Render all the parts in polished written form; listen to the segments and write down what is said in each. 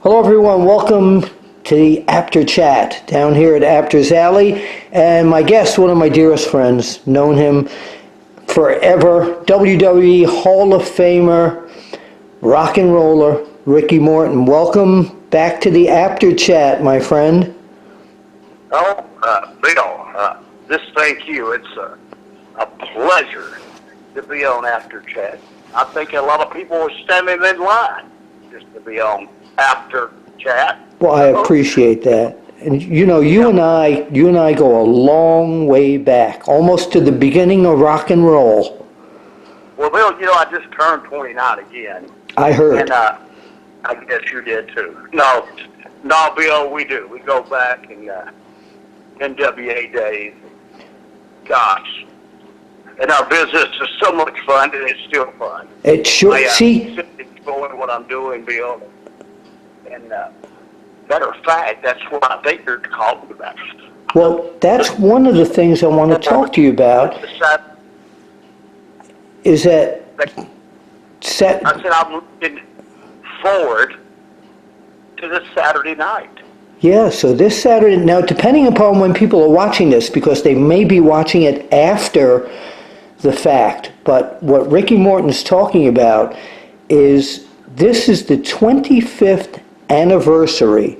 Hello everyone, welcome to the APTER Chat down here at APTER's Alley. And my guest, one of my dearest friends, known him forever, WWE Hall of Famer, rock and roller, Ricky Morton. Welcome back to the APTER Chat, my friend. Oh, Bill, thank you. It's a pleasure to be on APTER Chat. I think a lot of people are standing in line just to be on APTER Chat. Well, I appreciate that. And you know, you and I go a long way back, almost to the beginning of rock and roll. Well, Bill, I just turned 29 again. I heard. And I guess you did too. No, Bill, we do. We go back in NWA days. Gosh. And our business is so much fun, and it's still fun. It sure, see? Enjoying what I'm doing, Bill. And matter of fact, that's what I think you're talking about. Well, that's one of the things I want to talk to you about. Is that I said I'm looking forward to this Saturday night. Yeah, so this Saturday, now depending upon when people are watching this, because they may be watching it after the fact, but what Ricky Morton's talking about is this is the 25th anniversary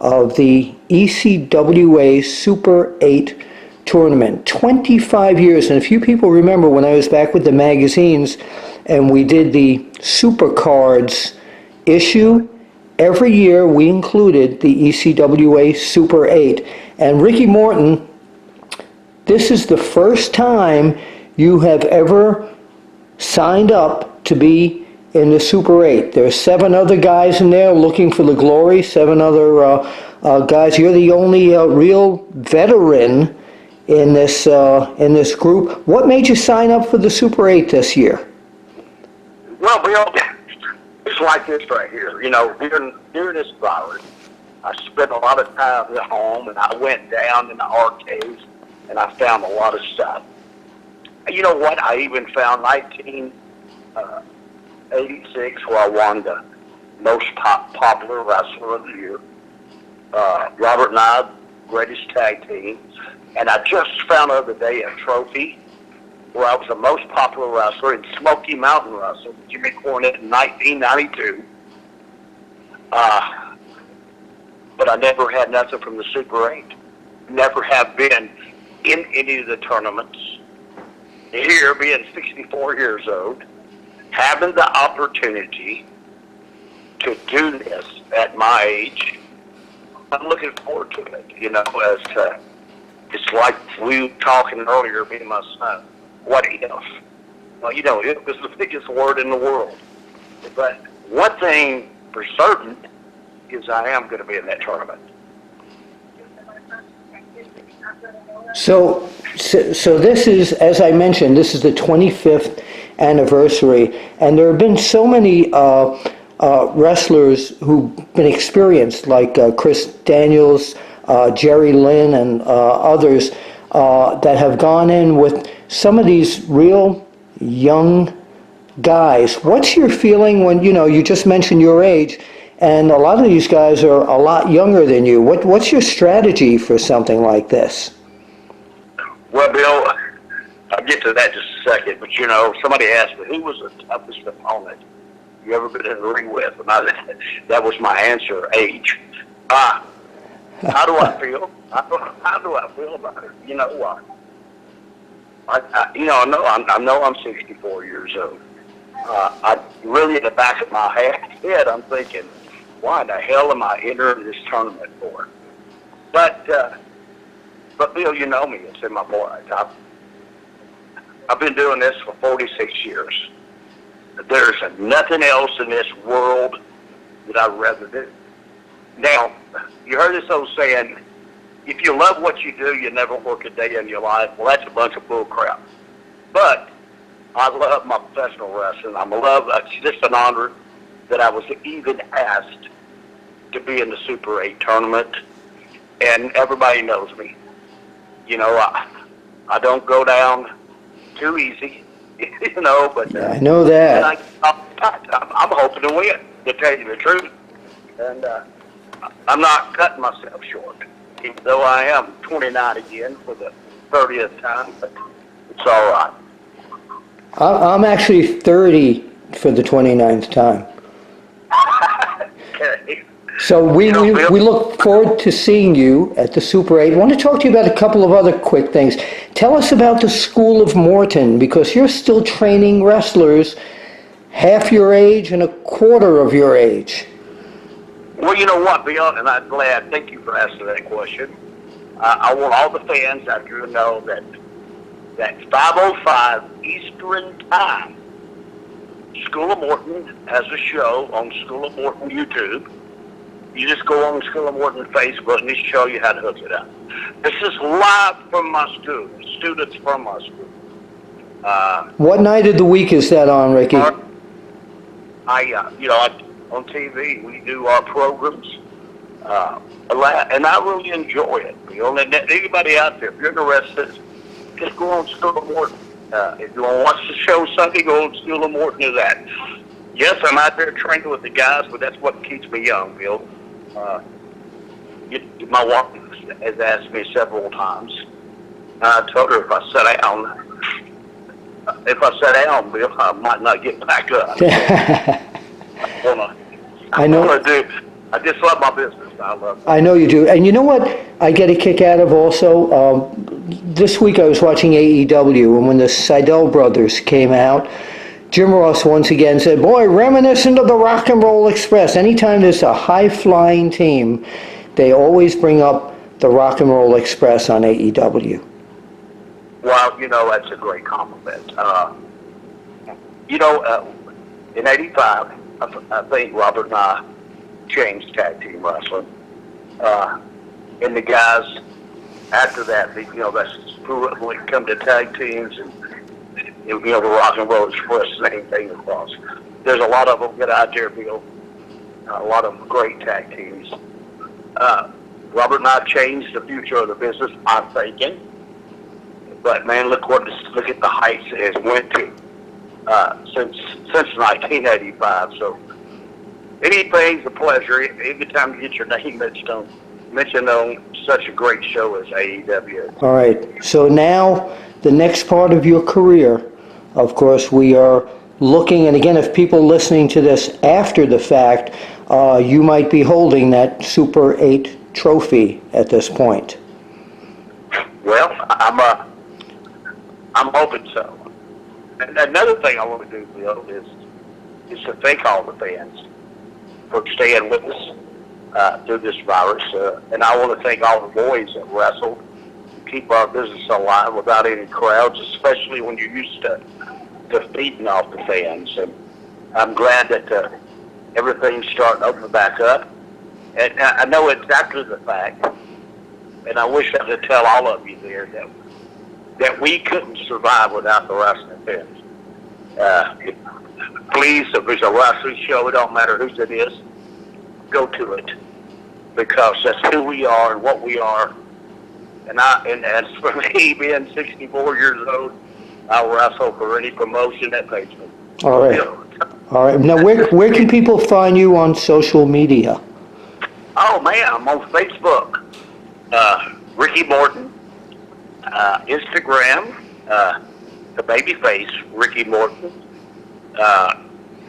of the ECWA Super 8 tournament. 25 years, and a few people remember when I was back with the magazines and we did the Supercards issue. Every year we included the ECWA Super 8. And Ricky Morton, this is the first time you have ever signed up to be in the Super 8. There are 7 other guys in there looking for the glory, 7 other guys. You're the only real veteran in this group. What made you sign up for the Super 8 this year? Well, Bill, it's like this right here. During this virus, I spent a lot of time at home, and I went down in the arcades, and I found a lot of stuff. You know what? I even found 1986, where I won the most popular wrestler of the year. Robert and I, greatest tag team. And I just found the other day a trophy where I was the most popular wrestler in Smoky Mountain Wrestling, Jimmy Cornette in 1992. But I never had nothing from the Super 8. Never have been in any of the tournaments. Here, being 64 years old, having the opportunity to do this at my age, I'm looking forward to it, as it's like we were talking earlier, me and my son. What if? Well, it was the biggest word in the world. But one thing for certain is I am going to be in that tournament. So this is, as I mentioned, this is the 25th anniversary, and there have been so many wrestlers who've been experienced, like Chris Daniels, Jerry Lynn, and others that have gone in with some of these real young guys. What's your feeling when, you just mentioned your age, and a lot of these guys are a lot younger than you. What's your strategy for something like this? Well, Bill, I'll get to that just a second, but somebody asked me, who was the toughest opponent you ever been in the ring with? And that was my answer, age. How do I feel? How do I feel about it? You know what? I know I'm 64 years old. I really, in the back of my head, I'm thinking, why the hell am I entering this tournament for? But Bill, you know me. It's in my blood. I've been doing this for 46 years. There's nothing else in this world that I'd rather do. Now, you heard this old saying, if you love what you do, you never work a day in your life. Well, that's a bunch of bull crap. But I love my professional wrestling. It's just an honor that I was even asked to be in the Super 8 tournament. And everybody knows me. I don't go down too easy, but I know that. I'm hoping to win, to tell you the truth. And I'm not cutting myself short, even though I am 29 again for the 30th time, but it's all right. I'm actually 30 for the 29th time. Okay. So we look forward to seeing you at the Super 8. I want to talk to you about a couple of other quick things. Tell us about the School of Morton, because you're still training wrestlers half your age and a quarter of your age. Well, you know what, Bill, and I'm glad. Thank you for asking that question. I want all the fans out here to know that 5:05 Eastern Time, School of Morton has a show on School of Morton YouTube. You just go on School of Morton Facebook and they show you how to hook it up. This is live from my school, students from my school. What night of the week is that on, Ricky? On TV, we do our programs, and I really enjoy it. You know, and anybody out there, if you're interested, just go on School of Morton. If you want to watch the show Sunday, go on School of Morton to that. Yes, I'm out there training with the guys, but that's what keeps me young, Bill. My wife has asked me several times. I told her if I sat down, Bill, I might not get back up. I just love my business. I love it. I know you do. And you know what I get a kick out of also? This week I was watching AEW, and when the Seidel brothers came out, Jim Ross once again said, boy, reminiscent of the Rock and Roll Express. Anytime there's a high-flying team, they always bring up the Rock and Roll Express on AEW. Well, you know, that's a great compliment. In '85, I think Robert and I changed tag team wrestling. And the guys, after that, that's fluently come to tag teams, and the Rock and Roll Express, same thing across. There's a lot of them get out there, Bill. A lot of great tag teams. Robert and I changed the future of the business, I'm thinking. But man, look at the heights it has went to since 1985. So anything's a pleasure. Every time you get your name mentioned on such a great show as AEW. All right. So now the next part of your career, of course, we are looking, and again, if people listening to this after the fact, you might be holding that Super 8 trophy at this point. Well, I'm hoping so. And another thing I want to do, Bill, is to thank all the fans for staying with us through this virus. And I want to thank all the boys that wrestled to keep our business alive without any crowds, especially when you're used to feeding off the fans. And I'm glad that everything's starting to open back up. And I know it's after the fact, and I wish I could tell all of you there that we couldn't survive without the wrestling fans. Please, if there's a wrestling show, it don't matter whose it is, go to it, because that's who we are and what we are. And as for me, being 64 years old, I'll wrestle for any promotion that pays me. All right. All right. Now, where can people find you on social media? Oh, man, I'm on Facebook. Ricky Morton. Instagram, the babyface, Ricky Morton.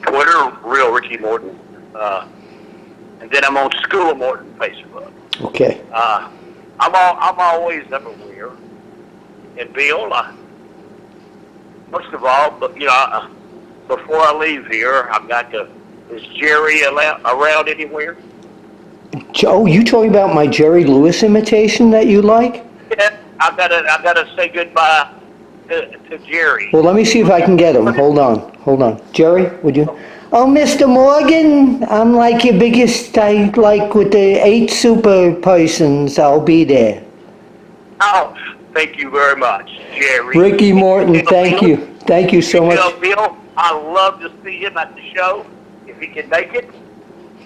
Twitter, Real Ricky Morton. And then I'm on School of Morton Facebook. Okay. I'm always everywhere. And Bill, most of all, before I leave here, I've got to. Is Jerry around anywhere? Oh, you talking about my Jerry Lewis imitation that you like? Yeah, I've got to say goodbye to Jerry. Well, let me see if I can get him. Hold on. Jerry, would you? Oh, Mr. Morgan, I'm like your biggest, with the 8 super persons, I'll be there. Oh, thank you very much, Jerry. Ricky Morton, thank you. Thank you so much. Bill, I love to see him at the show, if he can make it,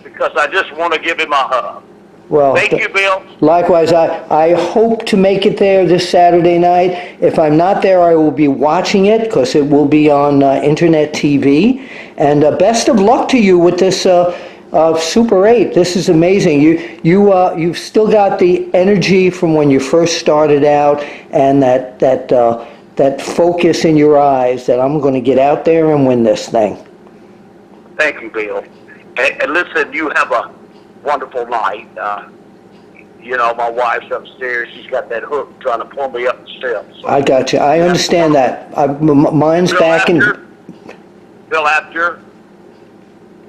because I just want to give him a hug. Well, thank you, Bill. Likewise, I hope to make it there this Saturday night. If I'm not there, I will be watching it, because it will be on internet TV. And best of luck to you with this Super 8, this is amazing. You've still got the energy from when you first started out, and that focus in your eyes that I'm going to get out there and win this thing. Thank you, Bill. And listen, you have a wonderful night. You know, my wife's upstairs. She's got that hook trying to pull me up the steps. So I got you. I understand that. Mine's Bill back in. Bill Apter,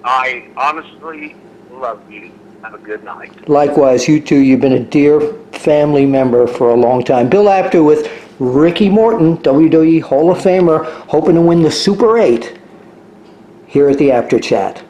I honestly love you. Have a good night. Likewise, you too. You've been a dear family member for a long time. Bill Apter with Ricky Morton, WWE Hall of Famer, hoping to win the Super 8 here at the After Chat.